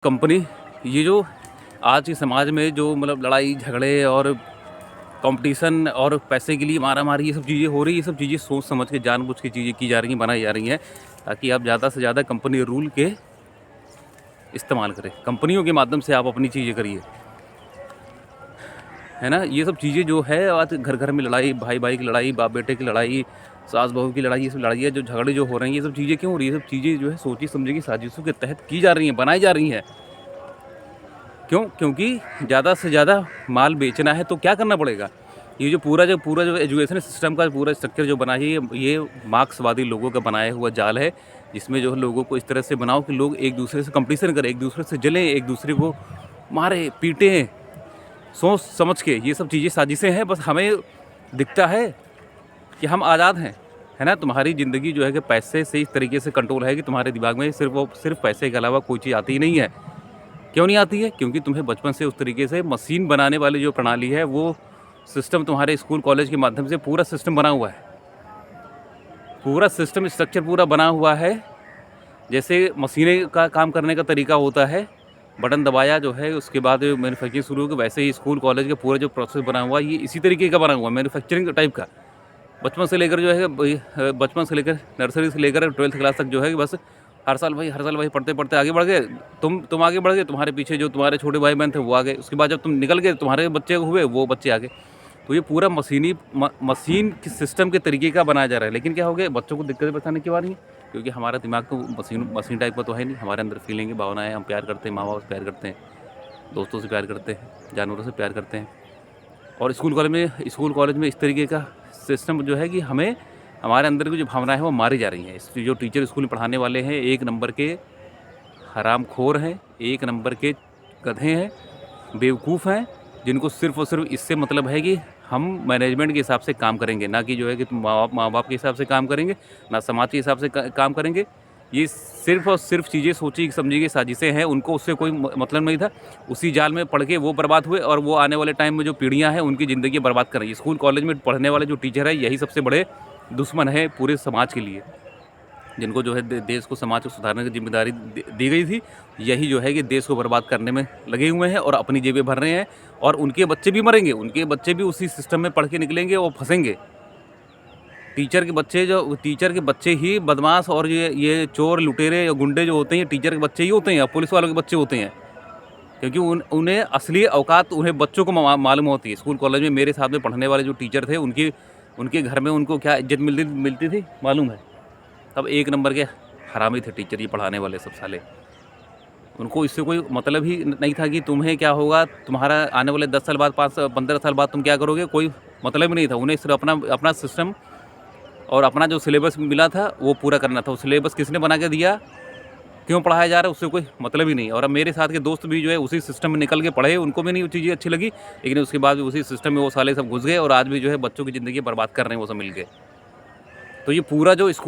Company ये जो आज के समाज में जो मतलब लड़ाई झगड़े और कंपटीशन और पैसे के लिए मारा-मारी ये सब चीज़ें हो रही है, ये सब चीज़ें सोच समझ के जानबूझ के चीज़ें की जा रही हैं, बनाई जा रही हैं, ताकि आप ज़्यादा से ज़्यादा कंपनी रूल के इस्तेमाल करें। कंपनियों के माध्यम से आप अपनी चीज़ें करिए, है ना? ये सब चीज़ें जो है आज घर-घर में लड़ाई, भाई-भाई की लड़ाई, बाप-बेटे की लड़ाई, सास-बहू की लड़ाई, ये सब लड़ाइयाँ जो झगड़े जो हो रहे हैं, ये सब चीज़ें क्यों हो रही है? ये सब चीज़ें जो है सोची-समझी की साजिशों के तहत की जा रही हैं, बनाई जा रही हैं। क्यों? क्योंकि ज़्यादा से ज़्यादा माल बेचना है तो क्या करना पड़ेगा? ये जो पूरा जो एजुकेशन सिस्टम का पूरा स्ट्रक्चर जो बना है, ये मार्क्सवादी लोगों का बनाया हुआ जाल है, जिसमें जो है लोगों को इस तरह से बनाओ कि लोग एक-दूसरे से कॉम्पिटिशन करें, एक-दूसरे से जलें, एक-दूसरे को मारें, पीटें, सोच समझ के। ये सब चीज़ें साजिशें हैं, बस हमें दिखता है कि हम आज़ाद हैं, है ना? तुम्हारी ज़िंदगी जो है कि पैसे से इस तरीके से कंट्रोल है कि तुम्हारे दिमाग में सिर्फ़ पैसे के अलावा कोई चीज़ आती ही नहीं है। क्यों नहीं आती है? क्योंकि तुम्हें बचपन से उस तरीके से मशीन बनाने वाली जो प्रणाली है, वो सिस्टम तुम्हारे स्कूल कॉलेज के माध्यम से पूरा सिस्टम बना हुआ है। पूरा सिस्टम स्ट्रक्चर पूरा बना हुआ है। जैसे मशीनें का काम करने का तरीका होता है, बटन दबाया जो है उसके बाद मैन्युफैक्चरिंग शुरू होगी, वैसे ही स्कूल कॉलेज का पूरा जो प्रोसेस बना हुआ है, ये इसी तरीके का बना हुआ है, मैन्युफैक्चरिंग टाइप का। बचपन से लेकर जो है बचपन से लेकर नर्सरी से लेकर 12th क्लास तक जो है कि बस हर साल वही पढ़ते-पढ़ते आगे बढ़ गए। तुम आगे बढ़ गए, तुम्हारे पीछे जो तुम्हारे छोटे भाई-बहन थे वो आ गए। उसके बाद जब तुम निकल गए, तुम्हारे बच्चे हुए, वो बच्चे आ गए। तो ये पूरा मशीन के सिस्टम के तरीके का बनाया जा रहा है। लेकिन क्या हो गया, बच्चों को दिक्कतें परेशानी क्यों आ रही हैं? क्योंकि हमारा दिमाग तो मशीन टाइप का तो है नहीं। हमारे अंदर फीलिंग है, भावनाएँ, हम प्यार करते हैं, माँ-बाप से प्यार करते हैं, दोस्तों से प्यार करते हैं, जानवरों से प्यार करते हैं। और स्कूल कॉलेज में इस तरीके का सिस्टम जो है कि हमें हमारे अंदर की जो भावनाएँ हैं वो मारी जा रही हैं। इस जो टीचर स्कूल में पढ़ाने वाले हैं, एक नंबर के हरामखोर हैं, एक नंबर के गधे हैं, बेवकूफ़ हैं, जिनको सिर्फ़ और सिर्फ़ इससे मतलब है कि हम मैनेजमेंट के हिसाब से काम करेंगे, ना कि जो है कि तुम माँ-बाप के हिसाब से काम करेंगे, ना समाज के हिसाब से क काम करेंगे। ये सिर्फ़ और सिर्फ़ चीज़ें सोची-समझी की साजिशें हैं, उनको उससे कोई मतलब नहीं था। उसी जाल में पड़ के वो बर्बाद हुए और वो आने वाले टाइम में जो पीढ़ियाँ हैं, उनकी ज़िंदगी बर्बाद कर रही है। स्कूल कॉलेज में पढ़ने वाले जो टीचर हैं, यही सबसे बड़े दुश्मन हैं पूरे समाज के लिए। जिनको जो है देश को, समाज को सुधारने की ज़िम्मेदारी दी गई थी, यही जो है कि देश को बर्बाद करने में लगे हुए हैं और अपनी जेबें भर रहे हैं, और उनके बच्चे भी मरेंगे, उनके बच्चे भी उसी सिस्टम में पढ़ के निकलेंगे और फँसेंगे। टीचर के बच्चे ही बदमाश और ये चोर, लुटेरे या गुंडे जो होते हैं, ये टीचर के बच्चे ही होते हैं, पुलिस वालों के बच्चे होते हैं। क्योंकि उन्हें असली औकात उन्हें बच्चों को मालूम होती है। स्कूल कॉलेज में मेरे साथ में पढ़ने वाले जो टीचर थे, उनके घर में उनको क्या इज़्ज़त मिलती थी मालूम है? तब एक नंबर के हरामी थे टीचर, ये पढ़ाने वाले सब साले। उनको इससे कोई मतलब ही नहीं था कि तुम्हें क्या होगा, तुम्हारा आने वाले 10 साल बाद, 15 साल बाद तुम क्या करोगे, कोई मतलब ही नहीं था। उन्हें सिर्फ़ अपना सिस्टम और अपना जो सिलेबस मिला था, वो पूरा करना था। वो सिलेबस किसने बना के दिया, क्यों पढ़ाया जा रहा है, उससे कोई मतलब ही नहीं। और अब मेरे साथ के दोस्त भी जो है उसी सिस्टम में निकल के पढ़े, उनको भी नहीं वो चीज़ें अच्छी लगी, लेकिन उसके बाद भी उसी सिस्टम में वो साले सब घुस गए और आज भी जो है बच्चों की ज़िंदगी बर्बाद कर रहे हैं वो सब मिल के। तो ये पूरा जो स्कूल